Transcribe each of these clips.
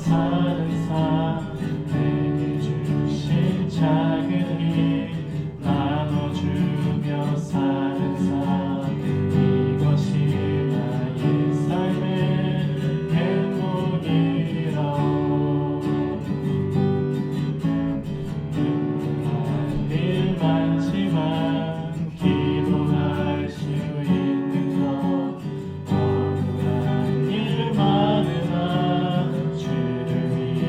사는 삶 내게 주신 작은 힘 나눠주며 사는 삶 이것이 나의 삶의 행복이라오 눈물할 일 많지만 기도할 수 있는 것 억울한 일 많으나 주를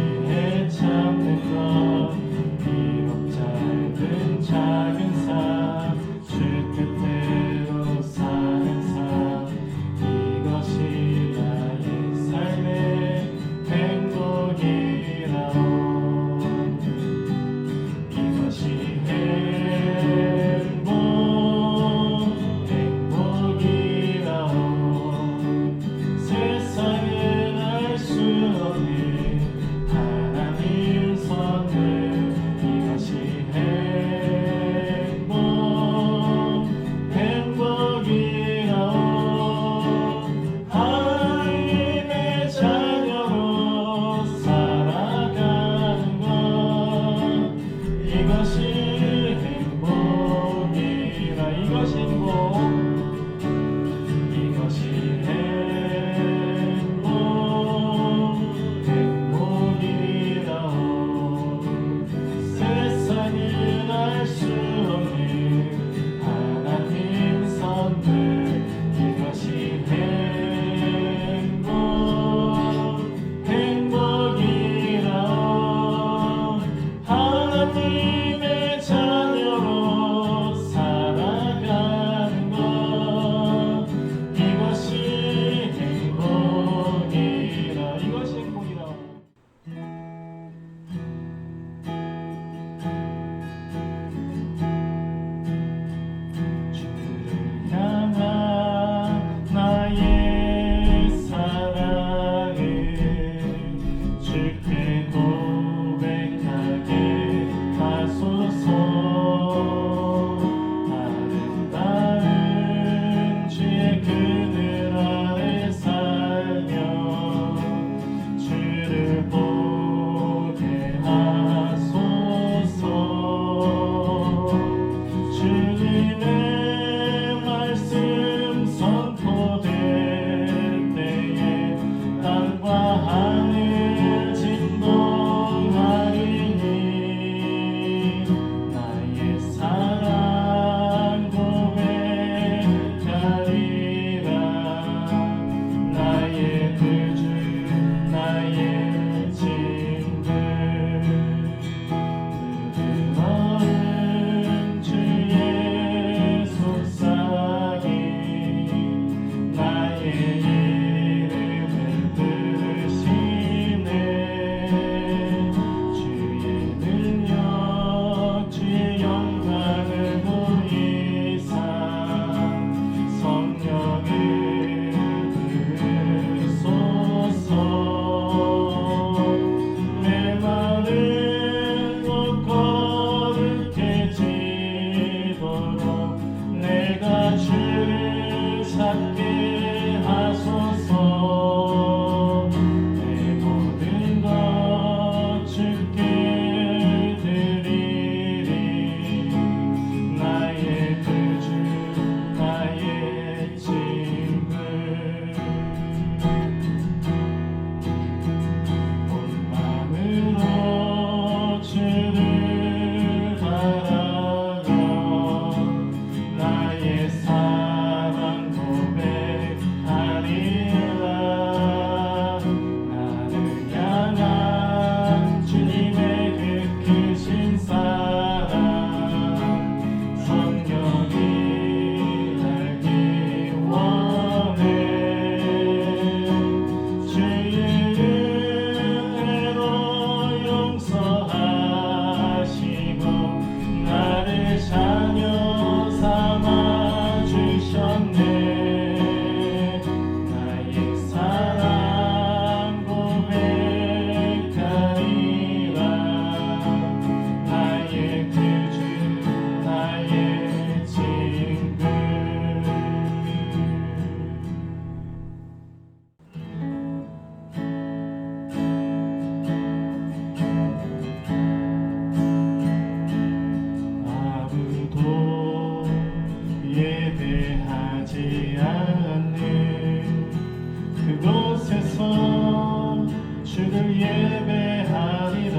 주를 예배하리라.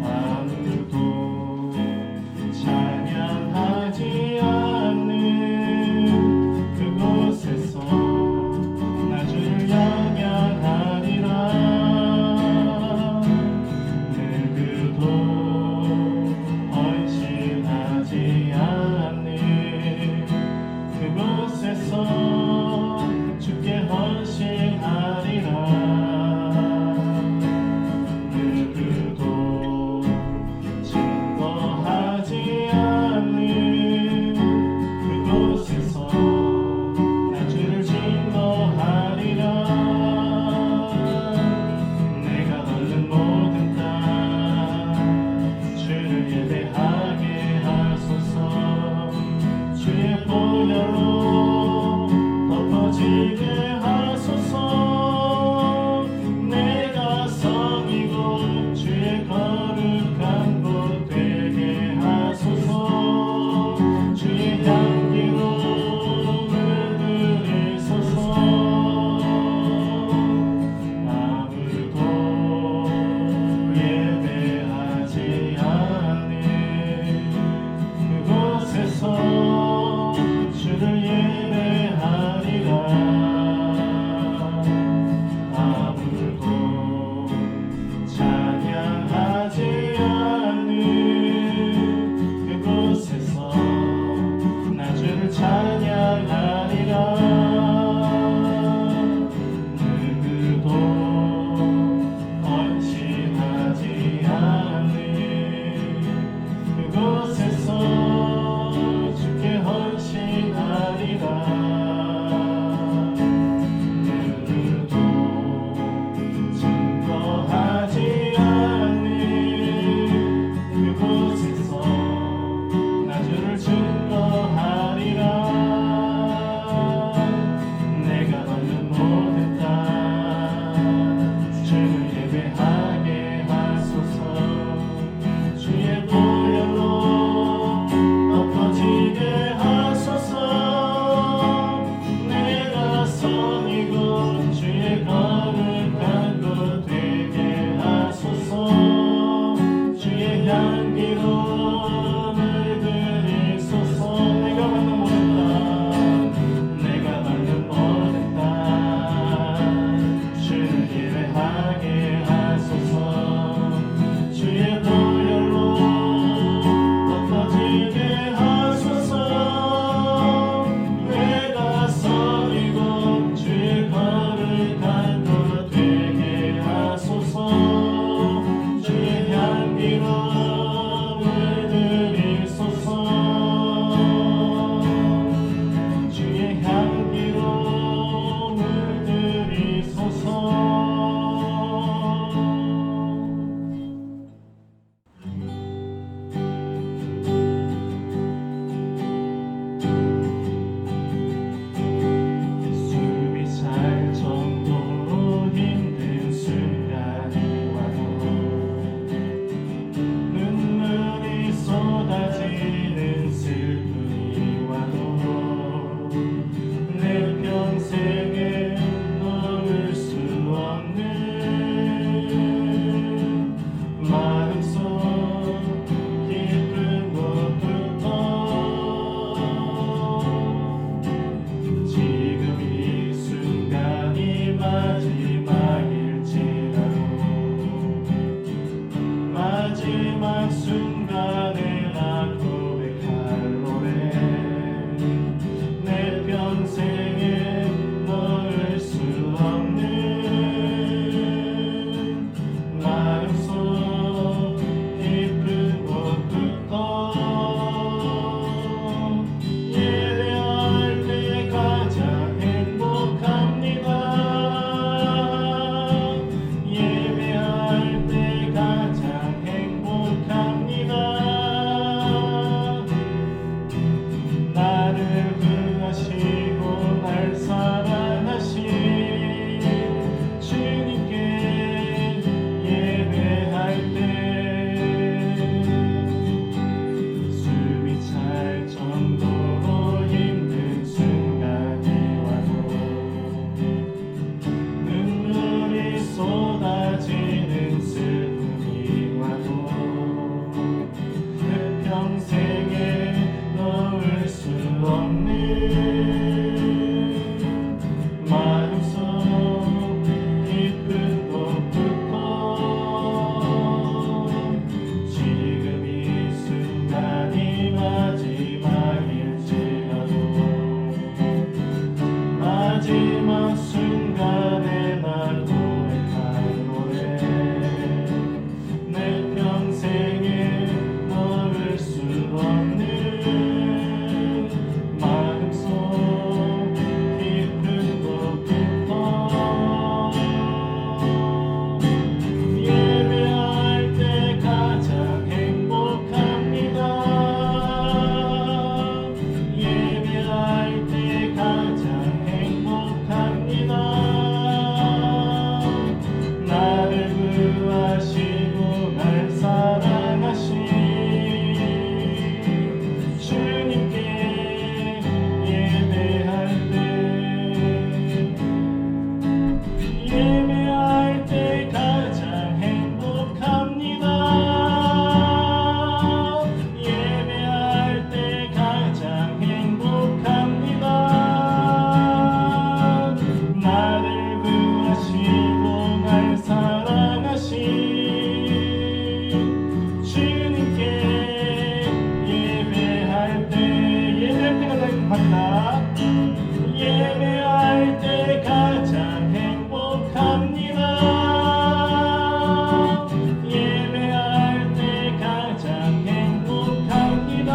아무도 찬양하지 않는 그곳에서 나 주를 영양하리라. 누구도 헌신하지 않는 그곳에서 주께 헌신하리라. 누구도 증거하지 않는 그곳에서 나 주를 증거하리라. 내가 얻는 모든 땅 주를 예배하게 하소서. 주의 보혈로 덮어지게 하소서. 내가 성이고 주의 거룩한 곳 되게 하소서. 주의 향기로 물들이소서. 아무도 예배하지 않는 그곳에서 주를 예배하리라. 아무도 찬양하지 않는 그곳에서 나 주를 찬양하리라. 누구도 헌신하지 않는 그곳에서 주께 헌신하리라. 누구도 증거하지 않는 그곳에서 나 주를 증거하리라. 내가 받는 모든 땅 주를 예배하게 하소서. 주의 보혈로 덮어지게 하소서. 내가 성이고 주의 거룩한 곳 되게 하소서. 주의 향기로 물들이소서. 내가 받는 모든 땅 내가 받는 모든 땅 주를 예배하게 하소서. 주의 보혈로 덮어지게 하소서. 내가 성이고 주의 거룩한 곳 되게 하소서. 주의 향기로 물들이소서. 주의 향기로 물들이소서. 숨이 찰 정도로 힘든 순간이 와도 눈물이 쏟아지는 슬픔이 와도 내 평생에 놓을 수 없는 마음속 깊은 곳부터 지금 이 순간이 마지막일지라도 마지막 순간에 나 고백할 노래. 내 평생에 넣을 수 없는 마음속 깊은 곳부터 예배할 때 가장 행복합니다. 예배할 때 가장 행복합니다. 예배할 때 가장 행복합니다.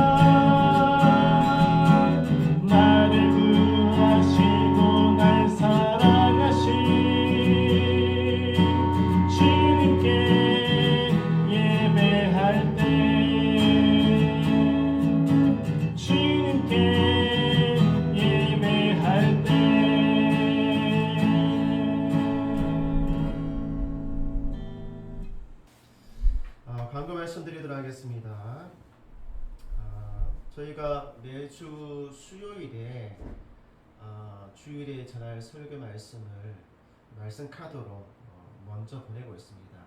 나를 구하시고 날 사랑하신 주님께 예배할 때 주님께 예배할 때 광고 말씀드리도록 하겠습니다. 저희가 매주 수요일에 주일에 전할 설교 말씀을 말씀 카드로 먼저 보내고 있습니다.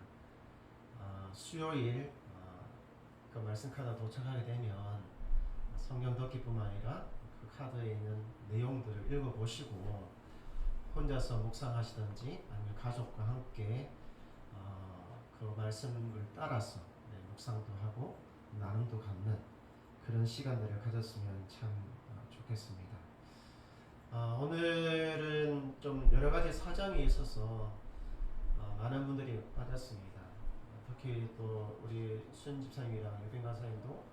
수요일 그 말씀 카드 도착하게 되면 성경 듣기뿐만 아니라 그 카드에 있는 내용들을 읽어보시고 혼자서 묵상하시든지 아니면 가족과 함께 그 말씀을 따라서 묵상도 하고 나눔도 갖는 그런 시간들을 가졌으면 참 좋겠습니다. 오늘은 좀 여러 가지 사정이 있어서 많은 분들이 빠졌습니다. 특히 또 우리 수현 집사님이랑 유빈 강사님도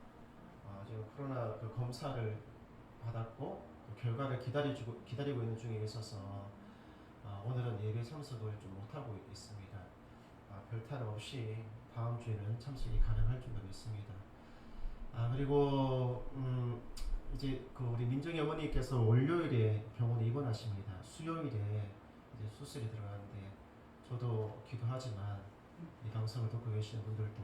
지금 코로나 그 검사를 받았고 그 결과를 기다리고 있는 중에 있어서 오늘은 예배 참석을 좀 못하고 있습니다. 별탈 없이 다음 주에는 참석이 가능할 줄로 믿습니다. 그리고 이제 그 우리 민정이 어머니께서 월요일에 병원에 입원하십니다. 수요일에 이제 수술이 들어가는데 저도 기도하지만 이 방송을 듣고 계시는 분들도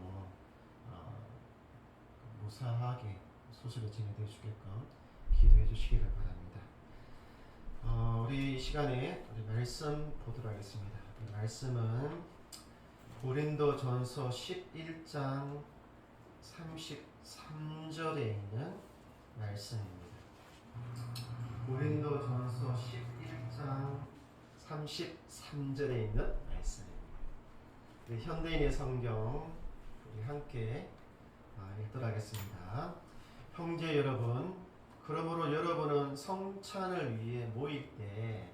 무사하게 수술이 진행되어 주게끔 기도해 주시기를 바랍니다. 우리 시간에 우리 말씀 보도록 하겠습니다. 이 말씀은 고린도전서 11장 33절에 있는 말씀입니다. 고린도전서 11장 33절에 있는 말씀입니다. 현대인의 성경 우리 함께 읽도록 하겠습니다. 형제 여러분, 그러므로 여러분은 성찬을 위해 모일 때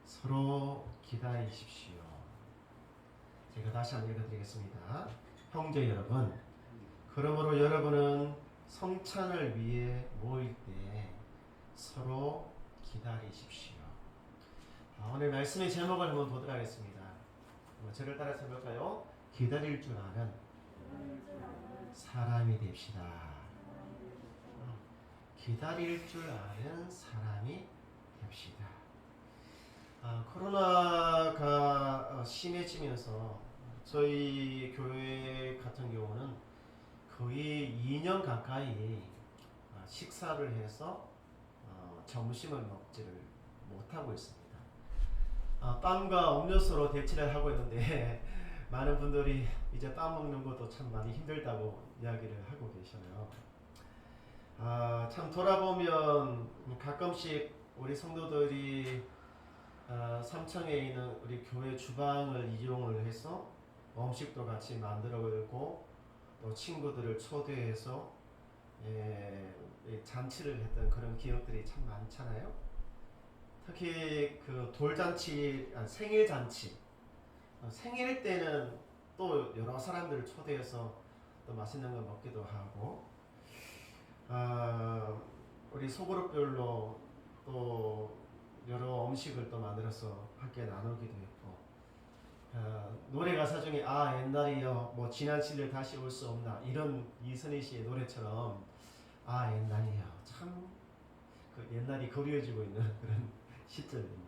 서로 기다리십시오. 제가 다시 한번 읽어드리겠습니다. 형제 여러분, 그러므로 여러분은 성찬을 위해 모일 때 서로 기다리십시오. 오늘 말씀의 제목을 한번 보도록 하겠습니다. 저를 따라서 해볼까요? 기다릴 줄 아는 사람이 됩시다. 기다릴 줄 아는 사람이 됩시다. 코로나가 심해지면서 저희 교회 같은 경우는 거의 2년 가까이 식사를 해서 점심을 먹지를 못하고 있습니다. 빵과 음료수로 대체를 하고 있는데 많은 분들이 이제 빵 먹는 것도 참 많이 힘들다고 이야기를 하고 계셔요. 참 돌아보면 가끔씩 우리 성도들이 삼청에 있는 우리 교회 주방을 이용을 해서 음식도 같이 만들어보고 또 친구들을 초대해서 잔치를 했던 그런 기억들이 참 많잖아요. 특히 그 돌잔치, 생일 잔치, 생일 때는 또 여러 사람들을 초대해서 또 맛있는 거 먹기도 하고, 우리 소그룹별로 또 여러 음식을 또 만들어서 함께 나누기도 했고, 노래 가사 중에 옛날이여 뭐 지난 시절 다시 올 수 없나 이런 이선희 씨의 노래처럼 옛날이여 참 그 옛날이 그리워지고 있는 그런 시점입니다.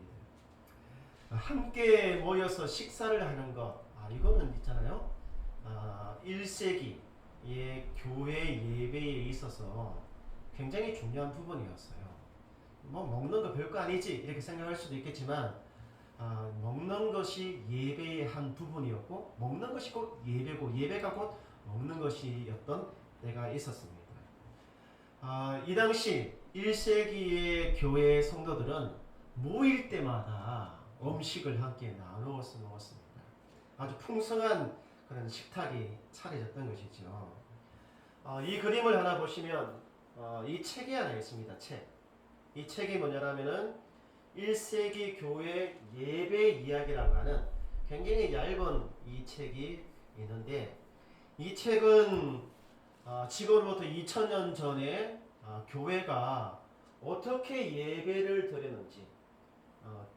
함께 모여서 식사를 하는 것, 이거는 있잖아요. 1세기의 교회 예배에 있어서 굉장히 중요한 부분이었어요. 뭐 먹는 거 별거 아니지 이렇게 생각할 수도 있겠지만 먹는 것이 예배의 한 부분이었고 먹는 것이 곧 예배고 예배가 곧 먹는 것이었던 때가 있었습니다. 이 당시 1세기의 교회 성도들은 모일 때마다 음식을 함께 나누어서 먹었습니다. 아주 풍성한 그런 식탁이 차려졌던 것이죠. 이 그림을 하나 보시면 이 책이 하나 있습니다. 이 책이 뭐냐면은 1세기 교회 예배 이야기라고 하는 굉장히 얇은 이 책이 있는데 이 책은 지금으로부터 2000년 전에 교회가 어떻게 예배를 드렸는지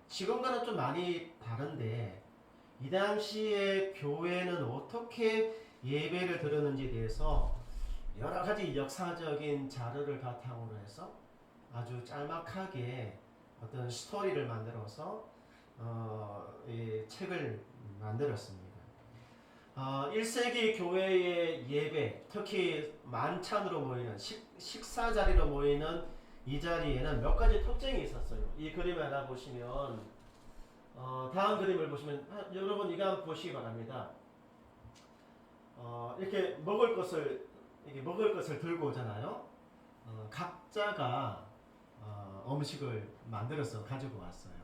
지금과는 좀 많이 다른데 이 당시에 교회는 어떻게 예배를 드렸는지에 대해서 여러 가지 역사적인 자료를 바탕으로 해서 아주 짤막하게 어떤 스토리를 만들어서 이 책을 만들었습니다. 1세기 교회의 예배, 특히 만찬으로 모이는 식사 자리로 모이는 이 자리에는 몇 가지 특징이 있었어요. 이 그림 하나 보시면 다음 그림을 보시면 여러분 이거 한번 보시기 바랍니다. 이렇게 먹을 것을 들고 오잖아요. 각자가 음식을 만들어서 가지고 왔어요.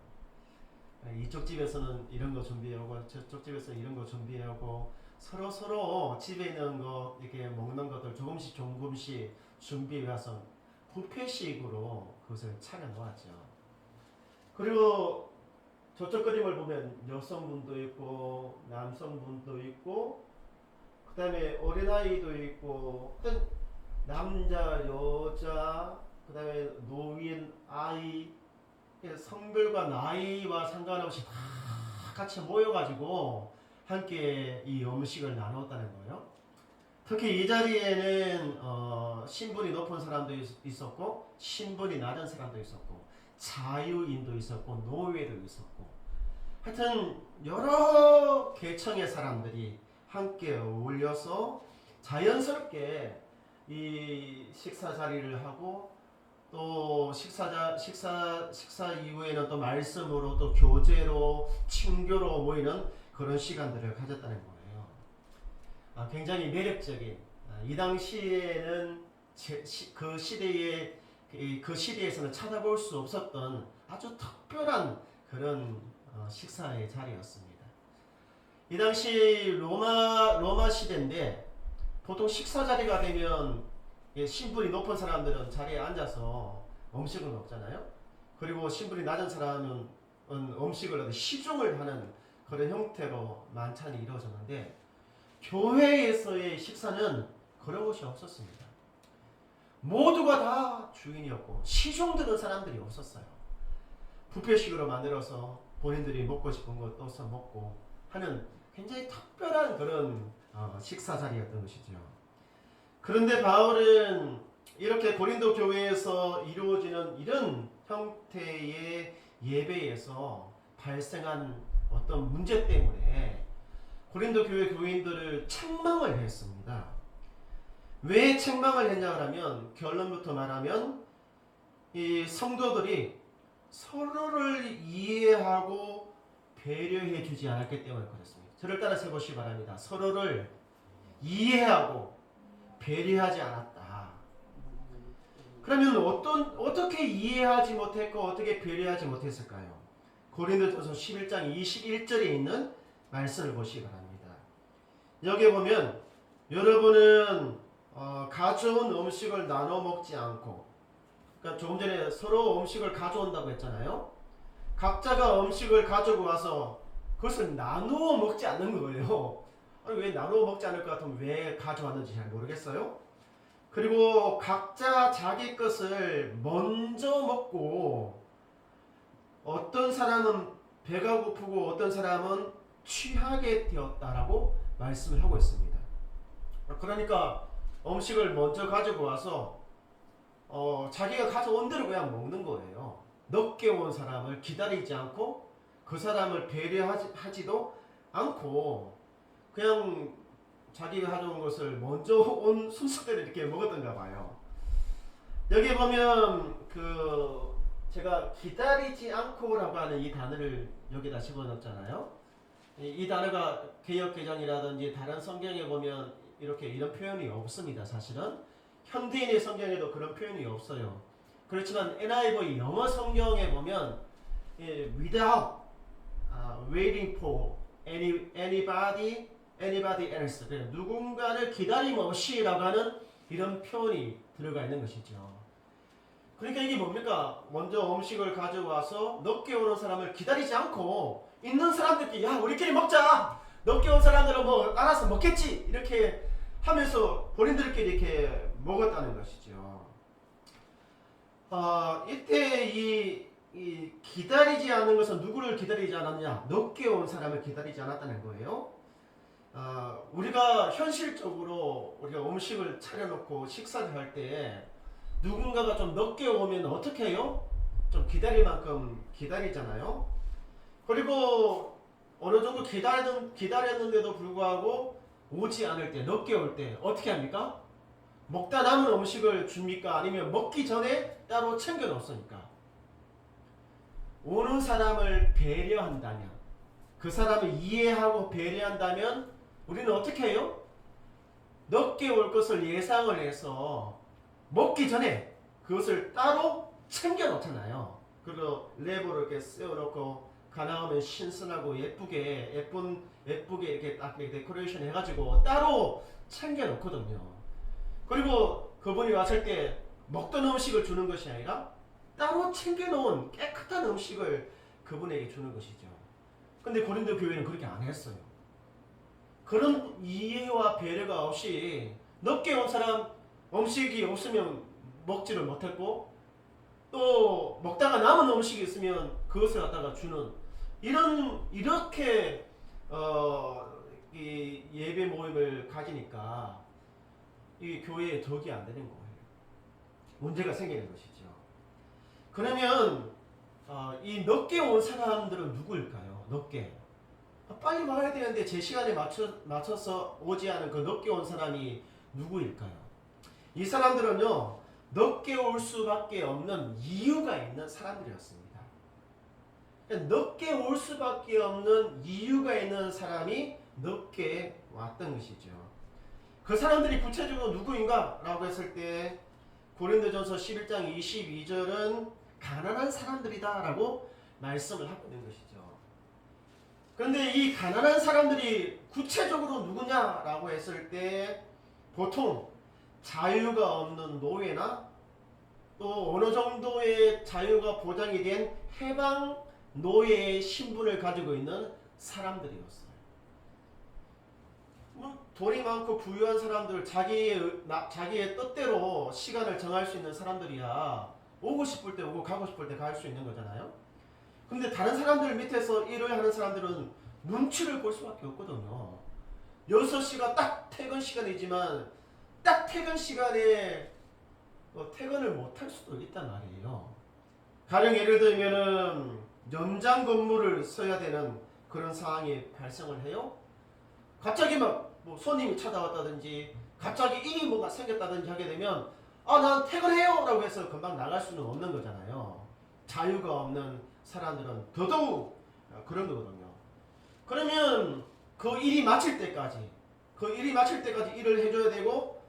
이쪽 집에서는 이런 거 준비하고 저쪽 집에서 이런 거 준비하고 서로 집에 있는 거 이렇게 먹는 것들 조금씩 준비해서 뷔페식으로 그것을 차려 놓았죠. 그리고 저쪽 그림을 보면 여성분도 있고 남성분도 있고 그 다음에 어린아이도 있고 남자 여자 그 다음에 노인 아이 성별과 나이와 상관없이 다 같이 모여가지고 함께 이 음식을 나눴다는 거예요. 특히 이 자리에는 신분이 높은 사람도 있었고 신분이 낮은 사람도 있었고 자유인도 있었고 노예도 있었고 하여튼 여러 계층의 사람들이 함께 어울려서 자연스럽게 이 식사 자리를 하고 또 식사 이후에는 또 말씀으로 또 교제로 친교로 모이는 그런 시간들을 가졌다는 거예요. 굉장히 매력적인 이 당시에는 그 시대에서는 찾아볼 수 없었던 아주 특별한 그런 식사의 자리였습니다. 이 당시 로마 시대인데 보통 식사 자리가 되면 신분이 높은 사람들은 자리에 앉아서 음식을 먹잖아요. 그리고 신분이 낮은 사람은 음식을 시중을 하는 그런 형태로 만찬이 이루어졌는데 교회에서의 식사는 그런 것이 없었습니다. 모두가 다 주인이었고 시중 드는 사람들이 없었어요. 뷔페식으로 만들어서 본인들이 먹고 싶은 거 떠서 먹고 하는 굉장히 특별한 그런 식사 자리였던 것이죠. 그런데 바울은 이렇게 고린도 교회에서 이루어지는 이런 형태의 예배에서 발생한 어떤 문제 때문에 고린도 교회 교인들을 책망을 했습니다. 왜 책망을 했냐 하면 결론부터 말하면 이 성도들이 서로를 이해하고 배려해 주지 않았기 때문에 그렇습니다. 저를 따라서 해보시기 바랍니다. 서로를 이해하고 배려하지 않았다. 그러면 어떻게 이해하지 못했고 어떻게 배려하지 못했을까요? 고린도전서 11장 21절에 있는 말씀을 보시기 바랍니다. 여기 보면 여러분은 가져온 음식을 나눠 먹지 않고, 그러니까 조금 전에 서로 음식을 가져온다고 했잖아요. 각자가 음식을 가지고 와서 그것을 나누어 먹지 않는 거예요. 아니, 왜 나누어 먹지 않을 것 같으면 왜 가져왔는지 잘 모르겠어요. 그리고 각자 자기 것을 먼저 먹고 어떤 사람은 배가 고프고 어떤 사람은 취하게 되었다라고 말씀을 하고 있습니다. 그러니까 음식을 먼저 가지고 와서 자기가 가져온 대로 그냥 먹는 거예요. 늦게 온 사람을 기다리지 않고 그 사람을 배려하지도 않고 그냥 자기가 가져온 것을 먼저 온 순서대로 이렇게 먹었던가 봐요. 여기 보면 제가 기다리지 않고라고 하는 이 단어를 여기다 집어넣었잖아요. 이 단어가 개역개정이라든지 다른 성경에 보면 이런 표현이 없습니다. 사실은 현대인의 성경에도 그런 표현이 없어요. 그렇지만 NIV 영어 성경에 보면 without waiting for anybody else, 누군가를 기다림 없이라고 하는 이런 표현이 들어가 있는 것이죠. 그러니까 이게 뭡니까? 먼저 음식을 가져와서 늦게 오는 사람을 기다리지 않고 있는 사람들끼리 야 우리끼리 먹자. 늦게 온 사람들은 뭐 알아서 먹겠지 이렇게 하면서 본인들끼리 이렇게 먹었다는 것이죠. 이때 이 기다리지 않는 것은 누구를 기다리지 않았냐? 늦게 온 사람을 기다리지 않았다는 거예요. 우리가 현실적으로 우리가 음식을 차려놓고 식사를 할 때 누군가가 좀 늦게 오면 어떻게 해요? 좀 기다릴 만큼 기다리잖아요. 그리고 어느 정도 기다렸는데도 불구하고 오지 않을 때, 늦게 올 때 어떻게 합니까? 먹다 남은 음식을 줍니까? 아니면 먹기 전에 따로 챙겨 놓습니까? 오는 사람을 배려한다면, 그 사람을 이해하고 배려한다면 우리는 어떻게 해요? 늦게 올 것을 예상을 해서 먹기 전에 그것을 따로 챙겨 놓잖아요. 그리고 랩으로 이렇게 세워놓고 가나오면 신선하고 예쁘게 이렇게 딱 데코레이션 해가지고 따로 챙겨 놓거든요. 그리고 그분이 왔을 때 먹던 음식을 주는 것이 아니라 따로 챙겨 놓은 깨끗한 음식을 그분에게 주는 것이죠. 근데 고린도 교회는 그렇게 안 했어요. 그런 이해와 배려가 없이 늦게 온 사람 음식이 없으면 먹지를 못했고 또 먹다가 남은 음식이 있으면 그것을 갖다가 주는 이렇게 이 예배 모임을 가지니까 이 교회에 덕이 안 되는 거예요. 문제가 생기는 것이죠. 그러면 이 늦게 온 사람들은 누구일까요? 늦게 빨리 와야 되는데 제 시간에 맞춰서 오지 않은 그 늦게 온 사람이 누구일까요? 이 사람들은요 늦게 올 수밖에 없는 이유가 있는 사람들이었습니다. 늦게 올 수밖에 없는 이유가 있는 사람이 늦게 왔던 것이죠. 그 사람들이 구체적으로 누구인가? 라고 했을 때 고린도전서 11장 22절은 가난한 사람들이다 라고 말씀을 하고 있는 것이죠. 그런데 이 가난한 사람들이 구체적으로 누구냐라고 했을 때 보통 자유가 없는 노예나 또 어느 정도의 자유가 보장이 된 해방 노예의 신분을 가지고 있는 사람들이었어요. 돈이 많고 부유한 사람들, 자기의 뜻대로 시간을 정할 수 있는 사람들이야 오고 싶을 때 오고 가고 싶을 때 갈 수 있는 거잖아요. 근데 다른 사람들 밑에서 일을 하는 사람들은 눈치를 볼 수밖에 없거든요. 6시가 딱 퇴근 시간이지만 딱 퇴근 시간에 퇴근을 못할 수도 있단 말이에요. 가령 예를 들면은 연장 근무를 써야 되는 그런 상황이 발생을 해요. 갑자기 막 뭐 손님이 찾아왔다든지 갑자기 일이 뭐가 생겼다든지 하게 되면 난 퇴근해요 라고 해서 금방 나갈 수는 없는 거잖아요. 자유가 없는 사람들은 더더욱 그런 거거든요. 그러면 그 일이 마칠 때까지 일을 해줘야 되고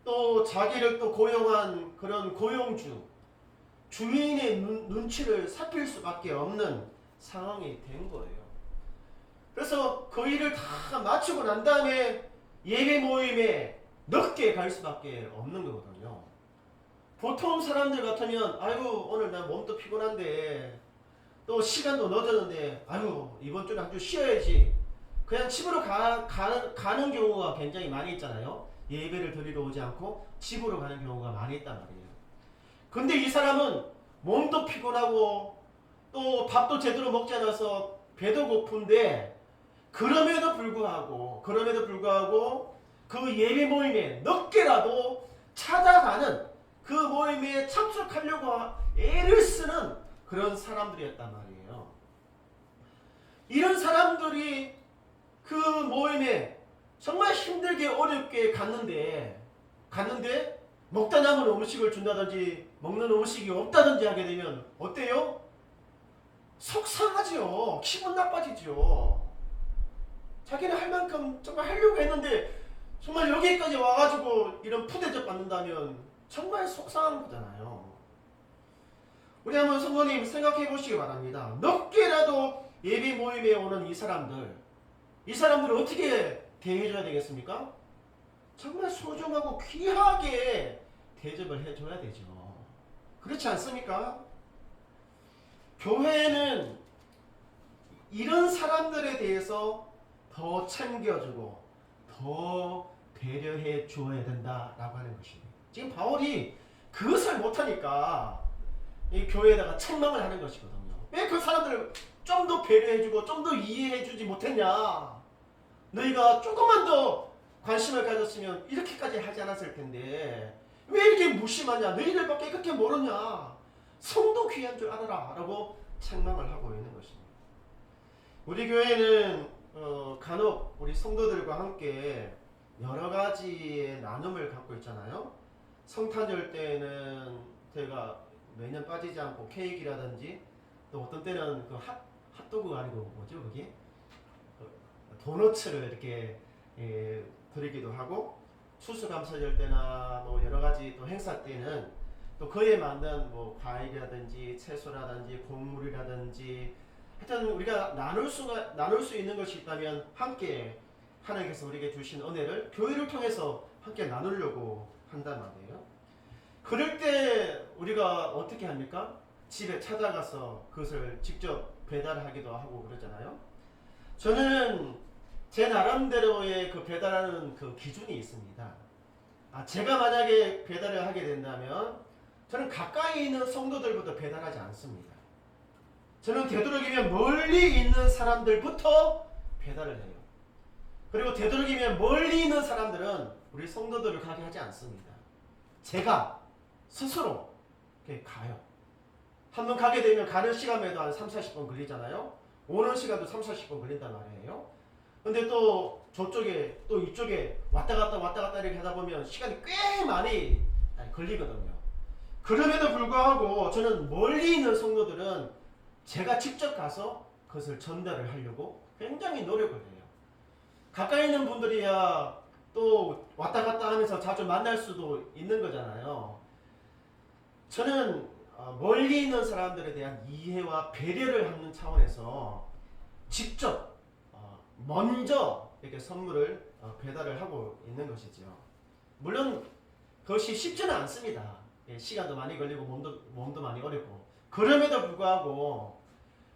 또 자기를 또 고용한 그런 고용주 주인의 눈치를 살필 수밖에 없는 상황이 된 거예요. 그래서 그 일을 다 마치고 난 다음에 예배 모임에 늦게 갈 수밖에 없는 거거든요. 보통 사람들 같으면 아이고 오늘 나 몸도 피곤한데 또 시간도 늦었는데 아이고 이번 주는 한 주 쉬어야지 그냥 집으로 가는 경우가 굉장히 많이 있잖아요. 예배를 드리러 오지 않고 집으로 가는 경우가 많이 있단 말이에요. 근데 이 사람은 몸도 피곤하고 또 밥도 제대로 먹지 않아서 배도 고픈데 그럼에도 불구하고 그 예배 모임에 늦게라도 찾아가는 그 모임에 참석하려고 애를 쓰는 그런 사람들이었단 말이에요. 이런 사람들이 그 모임에 정말 힘들게 어렵게 갔는데 먹다 남은 음식을 준다든지 먹는 음식이 없다든지 하게 되면 어때요? 속상하지요. 기분 나빠지죠. 자기는 할 만큼 정말 하려고 했는데 정말 여기까지 와가지고 이런 푸대접 받는다면 정말 속상한 거잖아요. 우리 한번 성도님 생각해 보시기 바랍니다. 늦게라도 예배 모임에 오는 이 사람들을 어떻게 대해줘야 되겠습니까? 정말 소중하고 귀하게 대접을 해줘야 되죠. 그렇지 않습니까? 교회는 이런 사람들에 대해서 더 챙겨주고 더 배려해 주어야 된다라고 하는 것입니다. 지금 바울이 그것을 못하니까 이 교회에다가 책망을 하는 것이거든요. 왜 그 사람들을 좀 더 배려해주고 좀 더 이해해주지 못했냐? 너희가 조금만 더 관심을 가졌으면 이렇게까지 하지 않았을 텐데 왜 이렇게 무심하냐? 너희들밖에 그렇게 모르냐? 성도 귀한 줄 알아라 라고 책망을 하고 있는 것입니다. 우리 교회는 간혹 우리 성도들과 함께 여러 가지의 나눔을 갖고 있잖아요. 성탄절 때는 제가 매년 빠지지 않고 케이크라든지 또 어떤 때는 그 핫도그 아니고 뭐죠 그게? 도너츠를 이렇게 드리기도 하고 추수감사절 때나 뭐 여러 가지 또 행사 때는 또 그에 맞는 뭐 과일이라든지 채소라든지 곡물이라든지 하여튼 우리가 나눌 수 있는 것이 있다면 함께 하나님께서 우리에게 주신 은혜를 교회를 통해서 함께 나누려고 한단 말이에요. 그럴 때 우리가 어떻게 합니까? 집에 찾아가서 그것을 직접 배달하기도 하고 그러잖아요. 저는 제 나름대로의 그 배달하는 그 기준이 있습니다. 제가 만약에 배달을 하게 된다면 저는 가까이 있는 성도들부터 배달하지 않습니다. 저는 되도록이면 멀리 있는 사람들부터 배달을 해요. 그리고 되도록이면 멀리 있는 사람들은 우리 성도들을 가게 하지 않습니다. 제가 스스로 가요. 한번 가게 되면 가는 시간에도 한 30-40분 걸리잖아요. 오는 시간도 30-40분 걸린단 말이에요. 근데 또 저쪽에 또 이쪽에 왔다 갔다 이렇게 하다 보면 시간이 꽤 많이 걸리거든요. 그럼에도 불구하고 저는 멀리 있는 성도들은 제가 직접 가서 그것을 전달을 하려고 굉장히 노력을 해요. 가까이 있는 분들이야 또 왔다 갔다 하면서 자주 만날 수도 있는 거잖아요. 저는 멀리 있는 사람들에 대한 이해와 배려를 하는 차원에서 직접 먼저 이렇게 선물을 배달을 하고 있는 것이죠. 물론 그것이 쉽지는 않습니다. 시간도 많이 걸리고 몸도 많이 어렵고 그럼에도 불구하고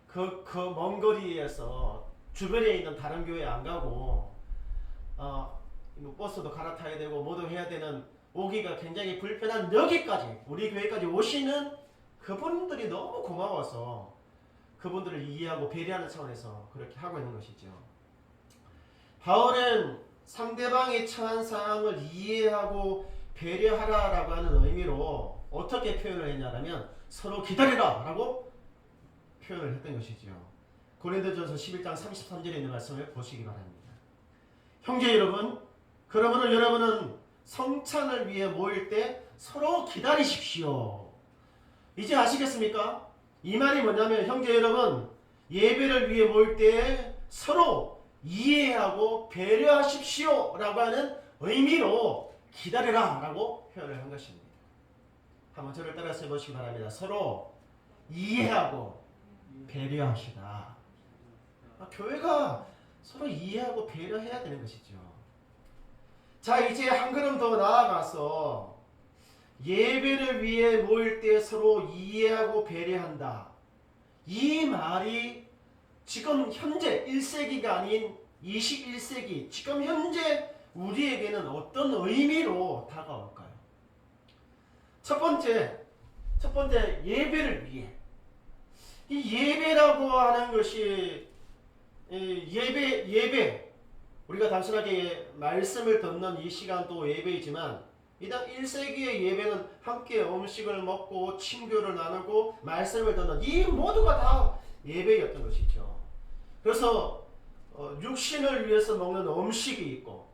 그 먼 거리에서 주변에 있는 다른 교회 안 가고 버스도 갈아타야 되고 뭐도 해야 되는 오기가 굉장히 불편한 여기까지 우리 교회까지 오시는 그분들이 너무 고마워서 그분들을 이해하고 배려하는 차원에서 그렇게 하고 있는 것이죠. 바울은 상대방이 처한 상황을 이해하고 배려하라라고 하는 의미로 어떻게 표현을 했냐면 서로 기다리라 라고 표현을 했던 것이죠. 고린도전서 11장 33절에 있는 말씀을 보시기 바랍니다. 형제 여러분, 그러므로 여러분은 성찬을 위해 모일 때 서로 기다리십시오. 이제 아시겠습니까? 이 말이 뭐냐면 형제 여러분, 예배를 위해 모일 때 서로 이해하고 배려하십시오 라고 하는 의미로 기다려라 라고 표현을 한 것입니다. 한번 저를 따라서 해보시기 바랍니다. 서로 이해하고 배려하시다. 교회가 서로 이해하고 배려해야 되는 것이죠. 자, 이제 한 걸음 더 나아가서 예배를 위해 모일 때 서로 이해하고 배려한다. 이 말이 지금 현재 1세기가 아닌 21세기 지금 현재 우리에게는 어떤 의미로 다가올까요? 첫 번째 예배를 위해. 이 예배라고 하는 것이 예배 우리가 단순하게 말씀을 듣는 이 시간도 예배이지만 이당 1세기의 예배는 함께 음식을 먹고 친교를 나누고 말씀을 듣는 이 모두가 다 예배였던 것이죠. 그래서 육신을 위해서 먹는 음식이 있고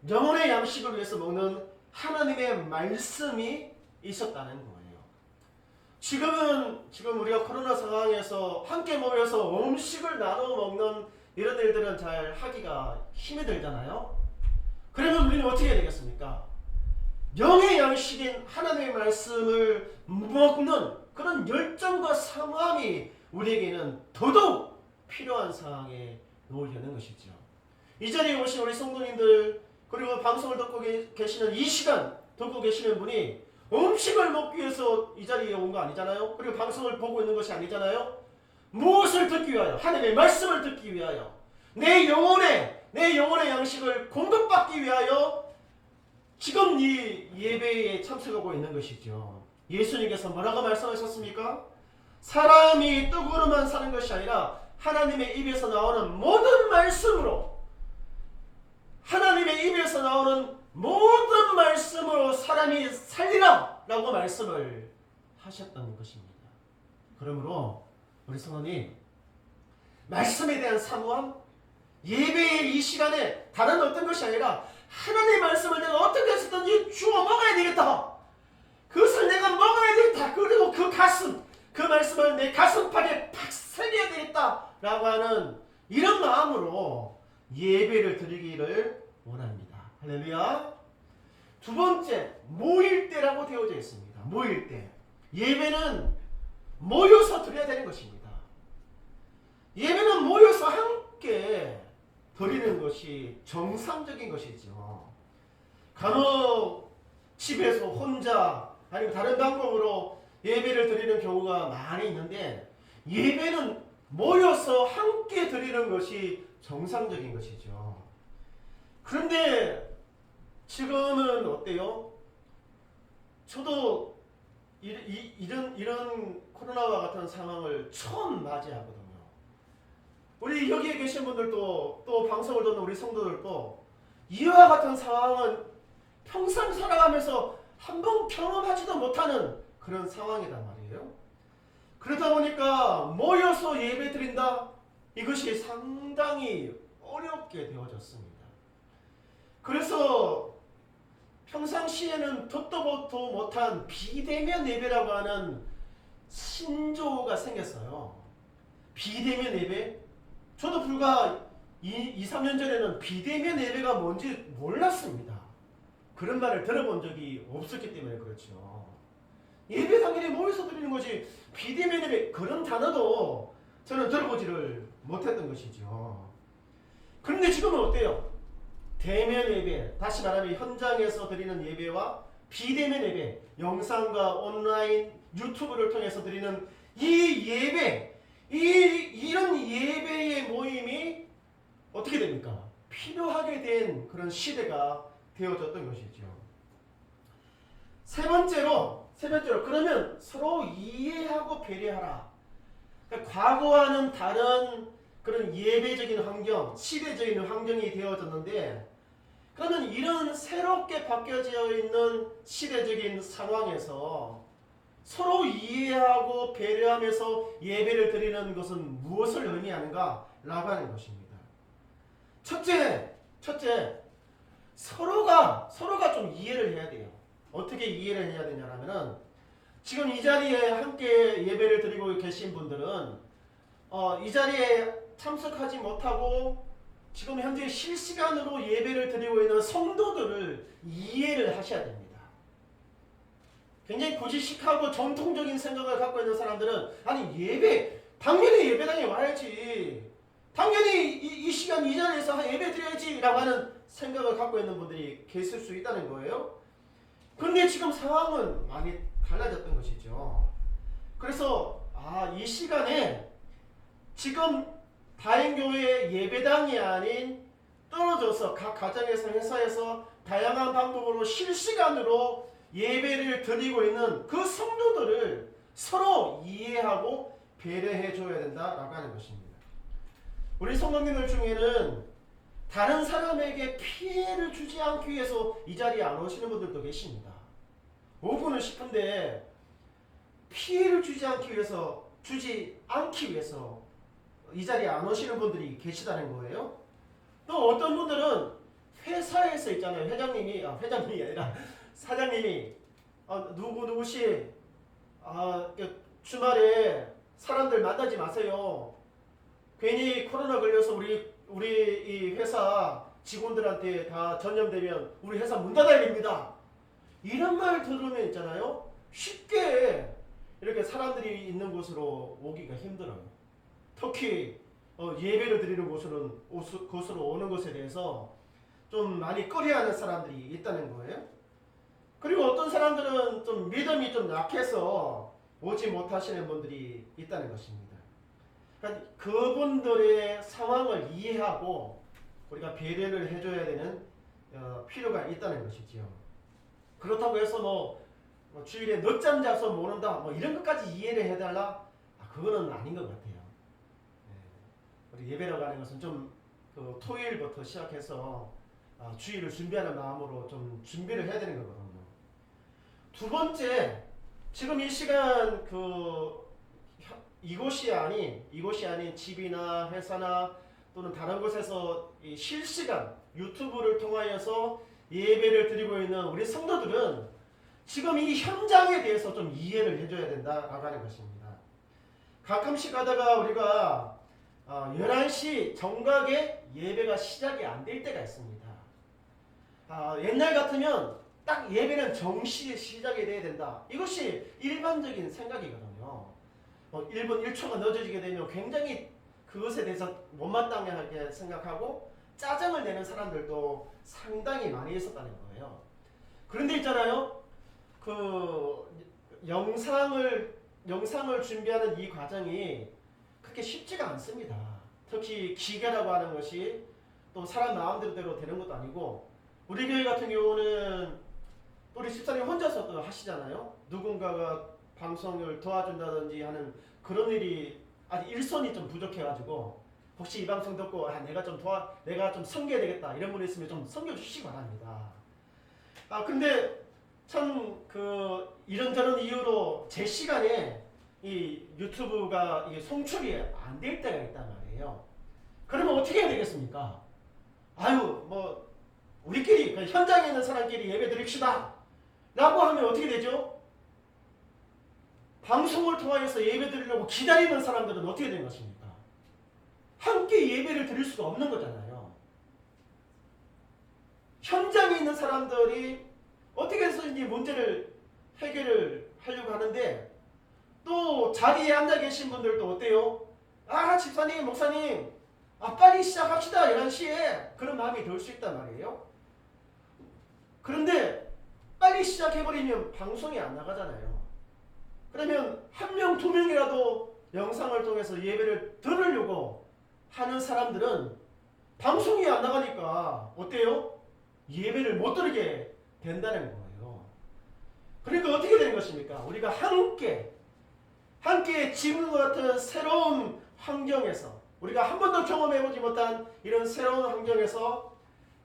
영혼의 양식을 위해서 먹는 하나님의 말씀이 있었다는 거예요. 지금 우리가 코로나 상황에서 함께 모여서 음식을 나눠 먹는 이런 일들은 잘 하기가 힘이 들잖아요. 그러면 우리는 어떻게 해야 되겠습니까? 영의 양식인 하나님의 말씀을 먹는 그런 열정과 사모함이 우리에게는 더더욱 필요한 상황에 놓이려는 것이죠. 이 자리에 오신 우리 성도님들 그리고 방송을 듣고 계시는 이 시간 듣고 계시는 분이 음식을 먹기 위해서 이 자리에 온 거 아니잖아요. 그리고 방송을 보고 있는 것이 아니잖아요. 무엇을 듣기 위하여? 하나님의 말씀을 듣기 위하여. 내 영혼의 양식을 공급받기 위하여 지금 이 예배에 참석하고 있는 것이죠. 예수님께서 뭐라고 말씀하셨습니까? 사람이 떡으로만 사는 것이 아니라 하나님의 입에서 나오는 모든 말씀으로, 하나님의 입에서 나오는 모든 말씀으로 사람이 살리라 라고 말씀을 하셨던 것입니다. 그러므로 우리 성도님, 말씀에 대한 사모함, 예배의 이 시간에 다른 어떤 것이 아니라 하나님의 말씀을 내가 어떻게 해서든지 주워 먹어야 되겠다, 그것을 내가 먹어야 되겠다, 그리고 그 말씀을 내 가슴팍에 팍 새겨야 되겠다 라고 하는 이런 마음으로 예배를 드리기를 원합니다. 할렐루야. 두 번째, 모일 때라고 되어져 있습니다. 모일 때. 예배는 모여서 드려야 되는 것입니다. 예배는 모여서 함께 드리는 것이 정상적인 것이죠. 간혹 집에서 혼자 아니면 다른 방법으로 예배를 드리는 경우가 많이 있는데, 예배는 모여서 함께 드리는 것이 정상적인 것이죠. 그런데 지금은 어때요? 저도 이런 코로나와 같은 상황을 처음 맞이하거든요. 우리 여기에 계신 분들도, 또 방송을 듣는 우리 성도들도 이와 같은 상황은 평생 살아가면서 한 번 경험하지도 못하는 그런 상황이란 말이에요. 그러다 보니까 모여서 예배 드린다, 이것이 상당히 어렵게 되어졌습니다. 그래서 평상시에는 듣도 보도 못한 비대면 예배라고 하는 신조어가 생겼어요. 비대면 예배? 저도 불과 2-3년 전에는 비대면 예배가 뭔지 몰랐습니다. 그런 말을 들어본 적이 없었기 때문에 그렇죠. 예배 당일에 모여서 드리는 것이 비대면 예배, 그런 단어도 저는 들어보지를 못했던 것이죠. 그런데 지금은 어때요? 대면 예배, 다시 말하면 현장에서 드리는 예배와 비대면 예배, 영상과 온라인 유튜브를 통해서 드리는 이 예배, 이런 예배의 모임이 어떻게 됩니까? 필요하게 된 그런 시대가 되어졌던 것이죠. 세 번째로 그러면 서로 이해하고 배려하라. 그러니까 과거와는 다른 그런 예배적인 환경, 시대적인 환경이 되어졌는데, 그러면 이런 새롭게 바뀌어져 있는 시대적인 상황에서 서로 이해하고 배려하면서 예배를 드리는 것은 무엇을 의미하는가? 라고 하는 것입니다. 첫째, 서로가 좀 이해를 해야 돼요. 어떻게 이해를 해야 되냐면, 지금 이 자리에 함께 예배를 드리고 계신 분들은 이 자리에 참석하지 못하고 지금 현재 실시간으로 예배를 드리고 있는 성도들을 이해를 하셔야 됩니다. 굉장히 고지식하고 전통적인 생각을 갖고 있는 사람들은, 아니 당연히 예배당에 와야지, 당연히 이 시간 이 자리에서 예배 드려야지 라고 하는 생각을 갖고 있는 분들이 계실 수 있다는 거예요. 그런데 지금 상황은 많이 달라졌던 것이죠. 그래서 이 시간에 지금 다행교회 예배당이 아닌 떨어져서 각 가정에서 회사에서 다양한 방법으로 실시간으로 예배를 드리고 있는 그 성도들을 서로 이해하고 배려해 줘야 된다라고 하는 것입니다. 우리 성도님들 중에는 다른 사람에게 피해를 주지 않기 위해서 이 자리에 안 오시는 분들도 계십니다. 오고는 싶은데 피해를 주지 않기 위해서 이 자리에 안 오시는 분들이 계시다는 거예요. 또 어떤 분들은 회사에서 있잖아요. 회장님이 아니라 사장님이 누구시 주말에 사람들 만나지 마세요. 괜히 코로나 걸려서 우리 이 회사 직원들한테 다 전염되면 우리 회사 문 닫아야 됩니다. 이런 말 들으면 있잖아요. 쉽게 이렇게 사람들이 있는 곳으로 오기가 힘들어요. 특히 예배를 드리는 곳으로 오는 것에 대해서 좀 많이 꺼려하는 사람들이 있다는 거예요. 그리고 어떤 사람들은 좀 믿음이 좀 약해서 오지 못하시는 분들이 있다는 것입니다. 그러니까 그분들의 상황을 이해하고 우리가 배려를 해줘야 되는 필요가 있다는 것이지요. 그렇다고 해서 뭐 주일에 늦잠 자서 모른다 뭐 이런 것까지 이해를 해달라? 그거는 아닌 것 같아요. 우리 예배라고 하는 것은 그 토요일부터 시작해서 주일을 준비하는 마음으로 좀 준비를 해야 되는 거거든요. 두 번째, 지금 이 시간 이곳이 아닌 집이나 회사나 또는 다른 곳에서 이 실시간 유튜브를 통하여서 예배를 드리고 있는 우리 성도들은 지금 이 현장에 대해서 좀 이해를 해줘야 된다라고 하는 것입니다. 가끔씩 하다가 우리가 11시 정각에 예배가 시작이 안 될 때가 있습니다. 옛날 같으면 딱 예배는 정시에 시작이 돼야 된다. 이것이 일반적인 생각이거든요. 1분 1초가 늦어지게 되면 굉장히 그것에 대해서 못마땅하게 생각하고 짜증을 내는 사람들도 상당히 많이 있었다는 거예요. 그런데 있잖아요. 그 영상을 준비하는 이 과정이 그렇게 쉽지가 않습니다. 특히 기계라고 하는 것이 또 사람 마음대로 되는 것도 아니고 우리 교회 같은 경우는 우리 집사님 혼자서 또 하시잖아요. 누군가가 방송을 도와준다든지 하는 그런 일이 아직 일손이 좀 부족해가지고 혹시 이 방송 듣고 내가 좀 섬겨야 되겠다 이런 분이 있으면 좀 섬겨주시기 바랍니다. 근데 참 이런저런 이유로 제 시간에 이 유튜브가 이게 송출이 안 될 때가 있단 말이에요. 그러면 어떻게 해야 되겠습니까? 뭐 우리끼리 현장에 있는 사람끼리 예배 드립시다 라고 하면 어떻게 되죠? 방송을 통하여서 예배 드리려고 기다리는 사람들은 어떻게 되는 것입니까? 함께 예배를 드릴 수가 없는 거잖아요. 현장에 있는 사람들이 어떻게 해서든지 문제를 해결을 하려고 하는데 또 자리에 앉아 계신 분들도 어때요? 집사님, 목사님, 빨리 시작합시다 11시에 그런 마음이 들 수 있단 말이에요. 그런데 빨리 시작해버리면 방송이 안 나가잖아요. 그러면 한 명, 두 명이라도 영상을 통해서 예배를 들으려고 하는 사람들은 방송이 안 나가니까 어때요? 예배를 못 들게 된다는 거예요. 그러니까 어떻게 되는 것입니까? 우리가 함께 지금과 같은 새로운 환경에서 우리가 한 번도 경험해보지 못한 이런 새로운 환경에서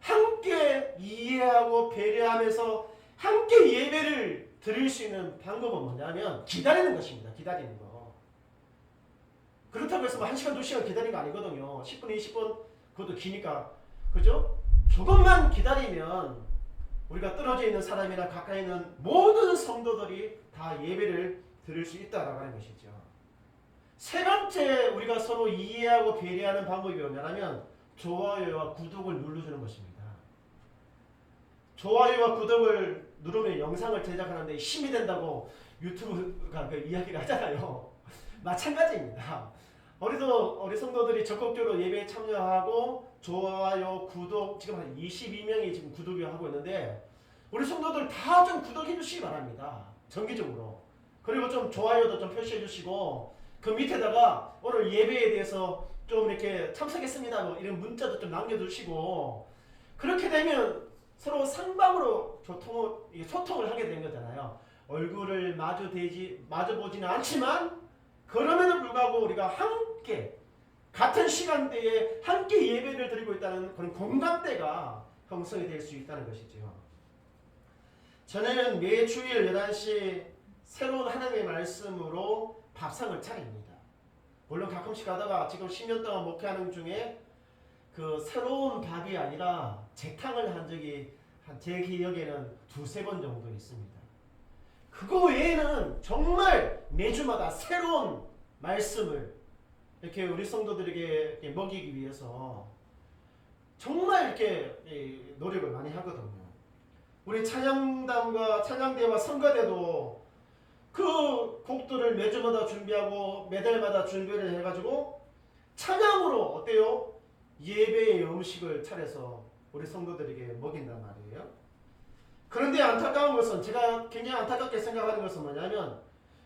함께 이해하고 배려하면서 함께 예배를 드릴 수 있는 방법은 뭐냐면 기다리는 것입니다. 기다리는 거. 그렇다고 해서 1시간, 2시간 기다리는 거 아니거든요. 10분, 20분 그것도 기니까 그죠? 조금만 기다리면 우리가 떨어져 있는 사람이나 가까이 있는 모든 성도들이 다 예배를 드릴 수 있다라고 하는 것이죠. 세 번째 우리가 서로 이해하고 배려하는 방법이 뭐냐면 좋아요와 구독을 눌러주는 것입니다. 좋아요와 구독을 누르면 영상을 제작하는데 힘이 된다고 유튜브가 이야기를 하잖아요. 마찬가지입니다. 우리 성도들이 적극적으로 예배에 참여하고 좋아요, 구독 지금 한 22명이 지금 구독을 하고 있는데 우리 성도들 다 좀 구독해 주시기 바랍니다. 정기적으로. 그리고 좀 좋아요도 좀 표시해 주시고 그 밑에다가 오늘 예배에 대해서 좀 이렇게 참석했습니다 뭐 이런 문자도 좀 남겨주시고 그렇게 되면 서로 상방으로 소통을 하게 된 거잖아요. 얼굴을 마주보지는 않지만 그럼에도 불구하고 우리가 함께 같은 시간대에 함께 예배를 드리고 있다는 그런 공감대가 형성이 될 수 있다는 것이죠. 저는 매 주일 11시 새로운 하나님의 말씀으로 밥상을 차립니다. 물론 가끔씩 하다가 지금 10년 동안 목회하는 중에 그 새로운 밥이 아니라 재탕을 한 적이 제 기억에는 2-3번 정도 있습니다. 그거 외에는 정말 매주마다 새로운 말씀을 이렇게 우리 성도들에게 먹이기 위해서 정말 이렇게 노력을 많이 하거든요. 우리 찬양대와 성가대도 그 곡들을 매주마다 준비하고 매달마다 준비를 해가지고 찬양으로 어때요? 예배의 음식을 차려서 우리 성도들에게 먹인단 말이에요. 그런데 안타까운 것은 제가 굉장히 안타깝게 생각하는 것은 뭐냐면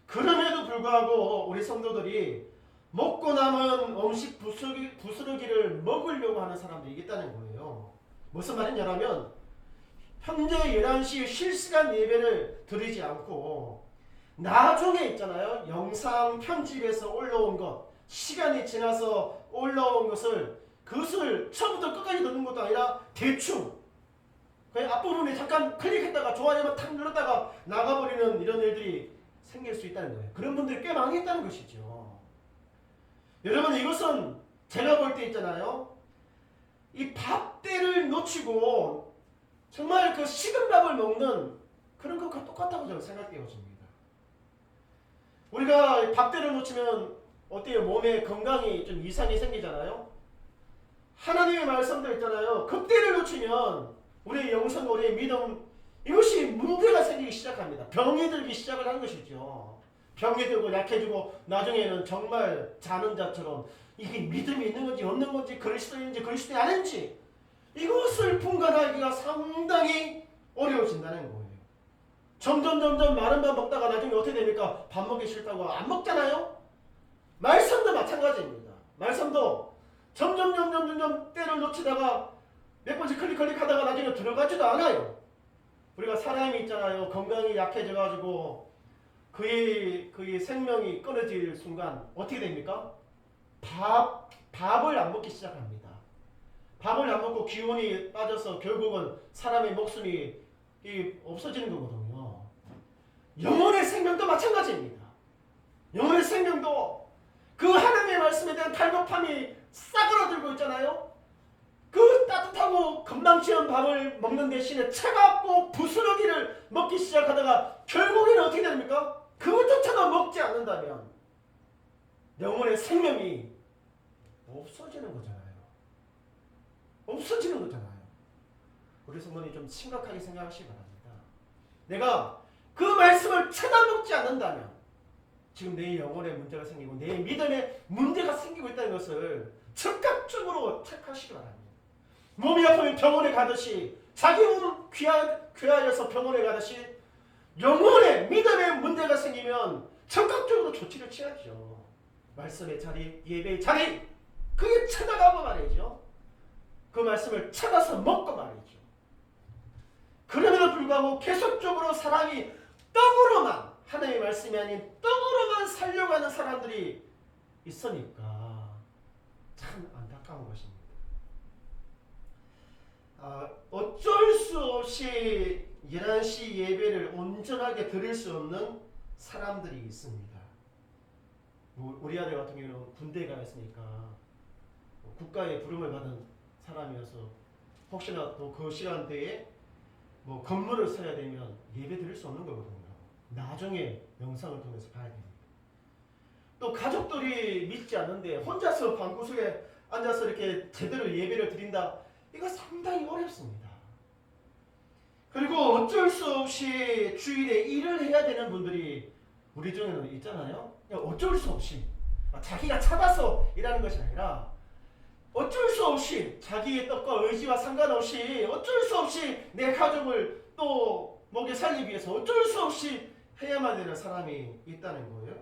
그럼에도 불구하고 우리 성도들이 먹고 남은 음식 부스러기를 먹으려고 하는 사람들이 있다는 거예요. 무슨 말이냐면 현재 11시 실시간 예배를 드리지 않고 나중에 있잖아요. 영상 편집에서 올라온 것, 시간이 지나서 올라온 그것을 처음부터 끝까지 듣는 것도 아니라 대충 그 앞부분에 잠깐 클릭했다가 좋아요만 탁 눌렀다가 나가버리는 이런 일들이 생길 수 있다는 거예요. 그런 분들이 꽤 많이 있다는 것이죠. 여러분, 이것은 제가 볼 때 있잖아요. 이 밥때를 놓치고 정말 그 식은 밥을 먹는 그런 것과 똑같다고 저는 생각되어집니다. 우리가 밥때를 놓치면 어때요? 몸에 건강이 좀 이상이 생기잖아요. 하나님의 말씀도 있잖아요. 그때를 놓치면 우리의 영성, 우리의 믿음, 이것이 문제가 생기기 시작합니다. 병이 들기 시작을 하는 것이죠. 병이 들고 약해지고 나중에는 정말 자는 자처럼 이게 믿음이 있는 건지 없는 건지 그리스도인지 그리스도인이 아닌지 이것을 분간하기가 상당히 어려워진다는 거예요. 점점 마른 밥 먹다가 나중에 어떻게 됩니까? 밥 먹기 싫다고 안 먹잖아요. 말씀도 마찬가지입니다. 말씀도 점점 때를 놓치다가 몇 번씩 클릭하다가 나중에 들어가지도 않아요. 우리가 사람이 있잖아요. 건강이 약해져가지고 그의 생명이 끊어질 순간 어떻게 됩니까? 밥을 안 먹기 시작합니다. 밥을 안 먹고 기운이 빠져서 결국은 사람의 목숨이 없어지는 거거든요. 영혼의 생명도 마찬가지입니다. 영혼의 생명도 그 하나님의 말씀에 대한 탈급함이 싸그러들고 있잖아요. 그 따뜻하고 금방치는 밥을 먹는 대신에 차갑고 부스러기를 먹기 시작하다가 결국에는 어떻게 됩니까? 그것조차도 먹지 않는다면 영혼의 생명이 없어지는 거잖아요. 없어지는 거잖아요. 우리 성도님 좀 심각하게 생각하시기 바랍니다. 내가 그 말씀을 찾아먹지 않는다면 지금 내 영혼에 문제가 생기고 내 믿음에 문제가 생기고 있다는 것을 즉각적으로 체크하시기 바랍니다. 몸이 아프면 병원에 가듯이 자기 몸 귀하여서 병원에 가듯이 영혼에 믿음에 문제가 생기면 즉각적으로 조치를 취하죠. 말씀의 자리, 예배의 자리 그게 찾아가고 말이죠. 그 말씀을 찾아서 먹고 말이죠. 그럼에도 불구하고 계속적으로 사람이 떡으로만 하나님의 말씀이 아닌 떡으로만 살려고 하는 사람들이 있으니까 참 안타까운 것입니다. 어쩔 수 없이 11시 예배를 온전하게 드릴 수 없는 사람들이 있습니다. 우리 아들 같은 경우는 군대에 가 있으니까 국가의 부름을 받은 사람이어서 혹시나 또 그 시간대에 뭐 근무를 서야 되면 예배 드릴 수 없는 거거든요. 나중에 영상을 통해서 봐야 됩니다. 또 가족들이 믿지 않는데 혼자서 방구석에 앉아서 이렇게 제대로 예배를 드린다. 이거 상당히 어렵습니다. 그리고 어쩔 수 없이 주일에 일을 해야 되는 분들이 우리 중에는 있잖아요. 어쩔 수 없이 자기가 찾아서 일하는 것이 아니라 어쩔 수 없이 자기의 뜻과 의지와 상관없이 어쩔 수 없이 내 가족을 또 먹여 살리기 위해서 어쩔 수 없이 해야만 되는 사람이 있다는 거예요.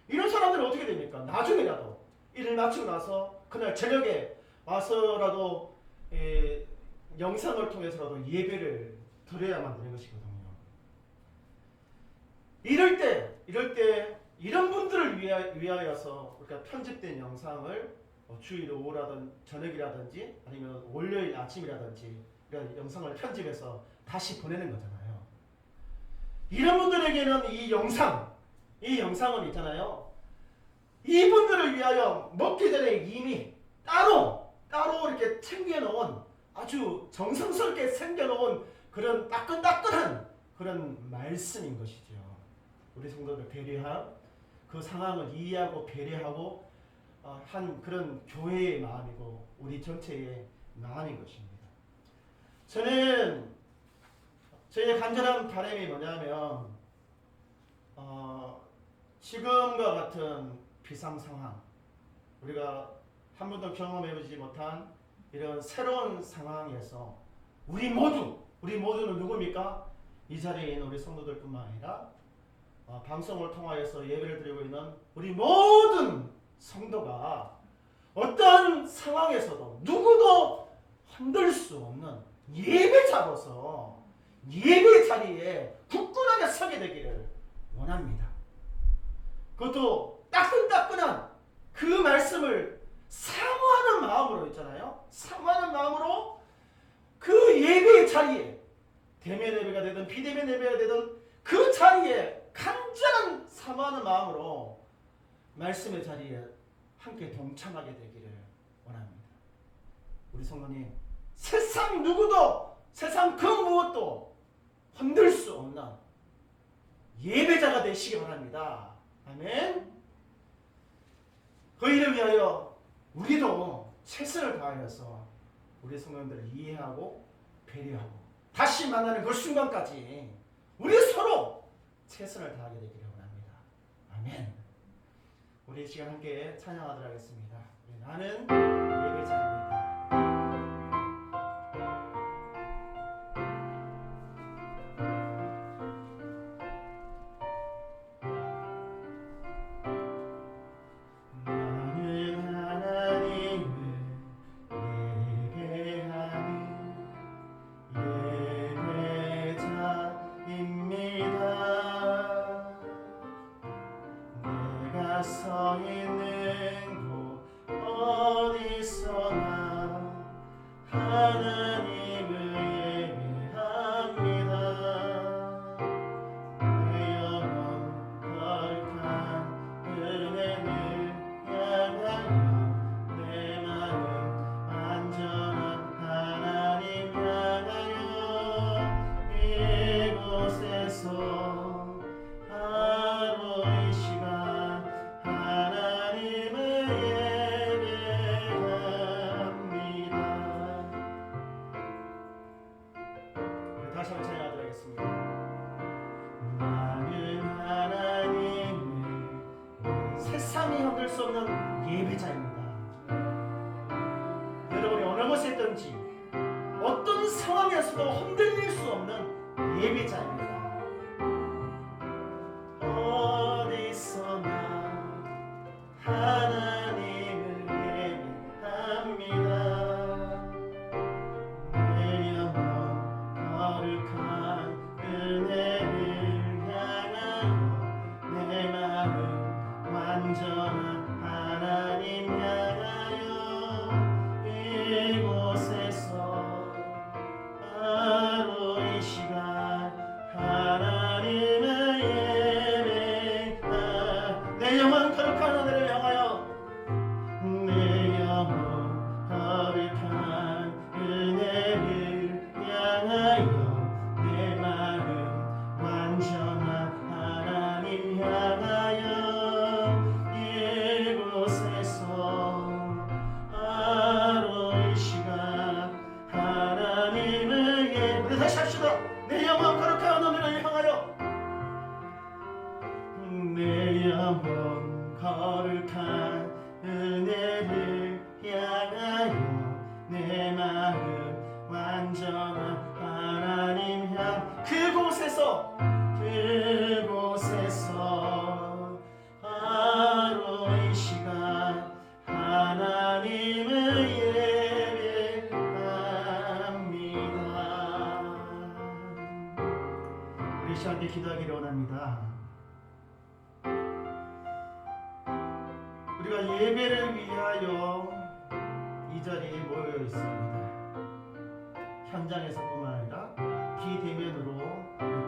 이런 사람들은 어떻게 됩니까? 나중에라도 일을 마치고 나서 그날 저녁에 와서라도 영상을 통해서라도 예배를 드려야만 되는 것이거든요. 이럴 때 이런 분들을 위하여서 우리가 편집된 영상을 주일 오후라든 저녁이라든지 아니면 월요일 아침이라든지 이런 영상을 편집해서 다시 보내는 거잖아요. 이런 분들에게는 이 영상은 있잖아요. 이분들을 위하여 먹기 전에 이미 따로 이렇게 챙겨놓은 아주 정성스럽게 챙겨놓은 그런 따끈따끈한 그런 말씀인 것이죠. 우리 성도들 배려한 그 상황을 이해하고 배려하고 한 그런 교회의 마음이고 우리 전체의 마음인 것입니다. 저는 저의 간절한 바람이 뭐냐면 지금과 같은 비상 상황, 우리가 한 번도 경험해보지 못한 이런 새로운 상황에서 우리 모두는 누굽니까? 이 자리에 있는 우리 성도들뿐만 아니라 방송을 통하여서 예배를 드리고 있는 우리 모든 성도가 어떤 상황에서도 누구도 흔들 수 없는 예배자로서 예배 자리에 굳건하게 서게 되기를 원합니다. 그것도 따끈따끈한 그 말씀을 사모하는 마음으로 있잖아요. 사모하는 마음으로 그 예배의 자리에 대면 예배가 되든 비대면 예배가 되든 그 자리에 간절한 사모하는 마음으로 말씀의 자리에 함께 동참하게 되기를 원합니다. 우리 성도님, 세상 누구도 세상 그 무엇도 흔들 수 없는 예배자가 되시기 바랍니다. 아멘. 그 일을 위하여 우리도 최선을 다하여서 우리 성도님들을 이해하고 배려하고 다시 만나는 그 순간까지 우리 서로 최선을 다하게 되기를 원합니다. 아멘. 우리 이 시간 함께 찬양하도록 하겠습니다. 나는 예배자입니다. 서 있는 곳 어디서나 하나님을 예배합니다. 내 영혼 거룩한 은혜를 향하여 내 마음 완전한 하나님 향하여 이곳에서 다시 한번 찬양하도록 하겠습니다. 나는 하나님의 세상이 흔들 수 없는 예배자입니다. 여러분이 어느 곳에 있든지 어떤 상황에서도 흔들릴 수 없는 예배자입니다. 어디서나 하나님을 예배합니다. 은혜를 향하여 내 마음 완전한 하나님 향하여 이곳에서 바로 이 시간 하나님의 예배다. 내 영혼 거룩한 은혜를 향하여 내 영혼 거룩한 은혜를 향하여 내 마음 완전한 하나님 향하여 이곳에서 바로 이 시간 하나님을 우리 다시 합시다. 내 영혼 거룩한 은혜를 향하여 내 영혼 거룩한 은혜를 향하여 내 마음 완전한 하나님 향 그곳에서 바로 이 시간 하나님을 예배합니다. 우리 시간에 기도하기를 원합니다. 우리가 예배를 위하여 이 자리에 모여 있습니다. 현장에서뿐만 아니라 비대면으로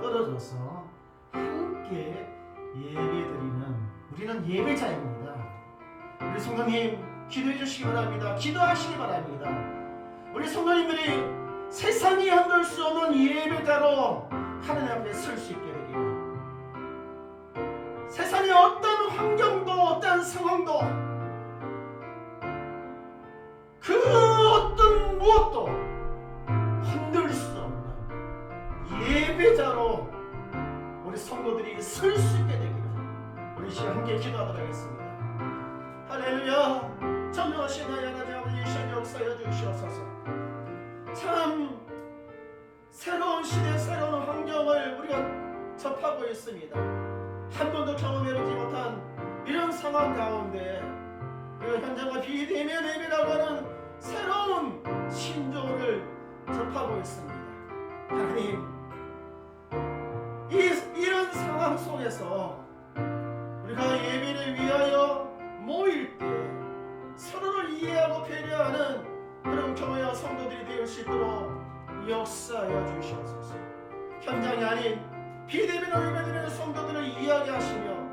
떨어져서 함께 예배드리는 우리는 예배자입니다. 우리 성도님 기도해 주시기 바랍니다. 기도하시기 바랍니다. 우리 성도님들이 세상이 흔들 수 없는 예배자로 하나님 앞에 설 수 있게 되기를, 세상의 어떤 환경도 어떤 상황도 그 어떤 무엇도 흔들 수 없는 예배자로 우리 성도들이 설 수 있게 되기를 우리 시간 함께 기도하도록 하겠습니다. 할렐루야. 전능하신 하나님 아버지, 이 시간 역사해 주시옵소서. 참 새로운 시대, 새로운 환경을 우리가 접하고 있습니다. 한 번도 경험해보지 못한 이런 상황 가운데 우리가 현장과 비대면 예배라고 하는 새로운 신조어를 접하고 있습니다. 하나님, 이런 상황 속에서 우리가 예배를 위하여 모일 때 서로를 이해하고 배려하는 그런 교회와 성도들이 되을 수 있도록 역사하여 주시옵소서. 현장이 아닌 비대면으로 예배드리는 성도들을 이야기하시며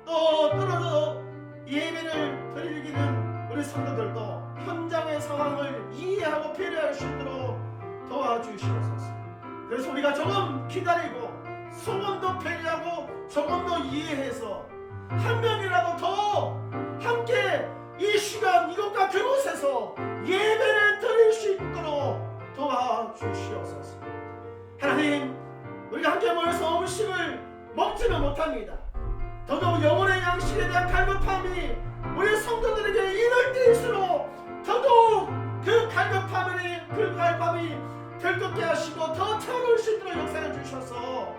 또 떨어져 예배를 드리기는 우리 성도들도 현장의 상황을 이해하고 배려할 수 있도록 도와주시옵소서. 그래서 우리가 조금 기다리고 조금 더 배려하고 조금 더 이해해서 한 명이라도 더 함께 이 시간 이곳과 그곳에서 예배를 드릴 수 있도록 도와주시옵소서. 하나님, 우리가 함께 모여서 음식을 먹지는 못합니다. 더더욱 영혼의 양식에 대한 갈급함이 우리 성도들에게 이럴 때일수록 더더욱 그 갈급함이 들끓게 하시고 더 차가울 수 있도록 역사해 주셔서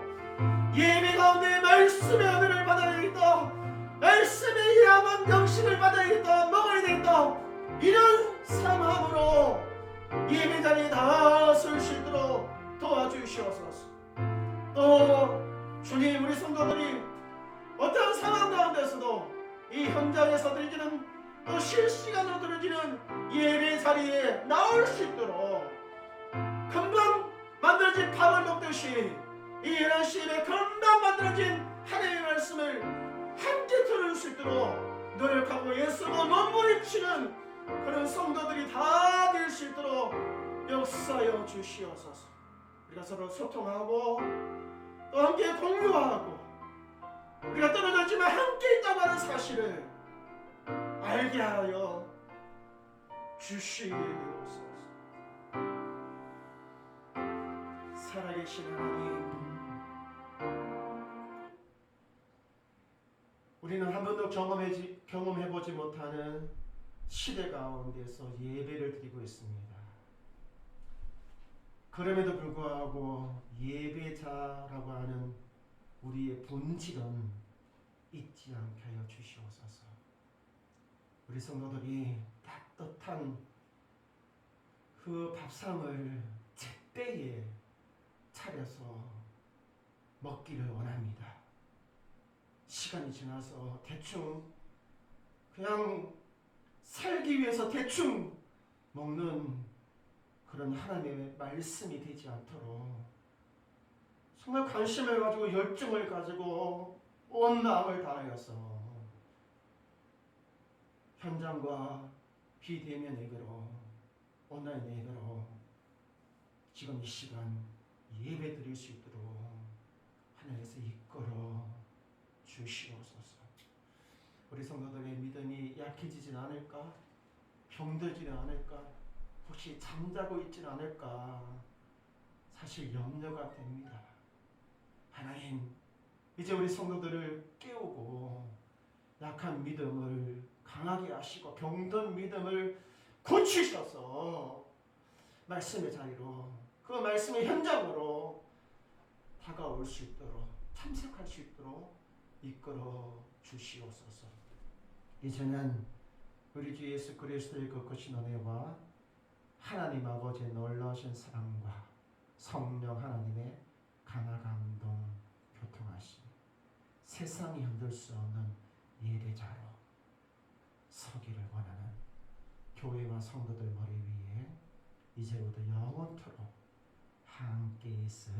예배 가운데 말씀의 은혜를 받아야 되겠다, 말씀에 의한 영식을 받아야 되겠다, 먹어야 되겠다, 이런 상황으로 예배 자리에 나설 수 있도록 도와주시옵소서. 또 주님, 우리 성도들이 어떤 상황 가운데서도 이 현장에서 드리지는 또 실시간으로 드려지는 예배 자리에 나올 수 있도록 금방 만들어진 밥을 먹듯이 이 11시 예배 금방 만들어진 하나님의 말씀을 함께 들을 수 있도록 노력하고 애쓰고 몸부림치는 그런 성도들이 다 될 수 있도록 역사하여 주시옵소서. 우리가 서로 소통하고 또 함께 공유하고 우리가 떨어졌지만 함께 있다고 하는 사실을 알게 하여 주시옵소서. 살아계신 하나님, 우리는 한 번도 경험해보지 못하는 시대 가운데서 예배를 드리고 있습니다. 그럼에도 불구하고 예배자라고 하는 우리의 본질은 잊지 않게 하여 주시옵소서. 우리 성도들이 따뜻한 그 밥상을 제때에 차려서 먹기를 원합니다. 시간이 지나서 대충 그냥 살기 위해서 대충 먹는 그런 하나님의 말씀이 되지 않도록 정말 관심을 가지고 열정을 가지고 온 마음을 다하여서 현장과 비대면 예배로 온라인 예배로 지금 이 시간 예배 드릴 수 있도록 하나님께서 이끌어 주시옵소서. 우리 성도들의 믿음이 약해지진 않을까? 병들지는 않을까? 혹시 잠자고 있지는 않을까? 사실 염려가 됩니다. 하나님, 이제 우리 성도들을 깨우고 약한 믿음을 강하게 하시고 병든 믿음을 고치셔서 말씀의 자리로, 그 말씀의 현장으로 다가올 수 있도록, 참석할 수 있도록 이끌어 주시옵소서. 이제는 우리 주 예수 그리스도의 거룩하신 은혜와 하나님 아버지의 놀라우신 사랑과 성령 하나님의 강화 감동 교통하심, 세상이 흔들 수 없는 예배자로 서기를 원하는 교회와 성도들 머리 위에 이제부터 영원토록 함께 있을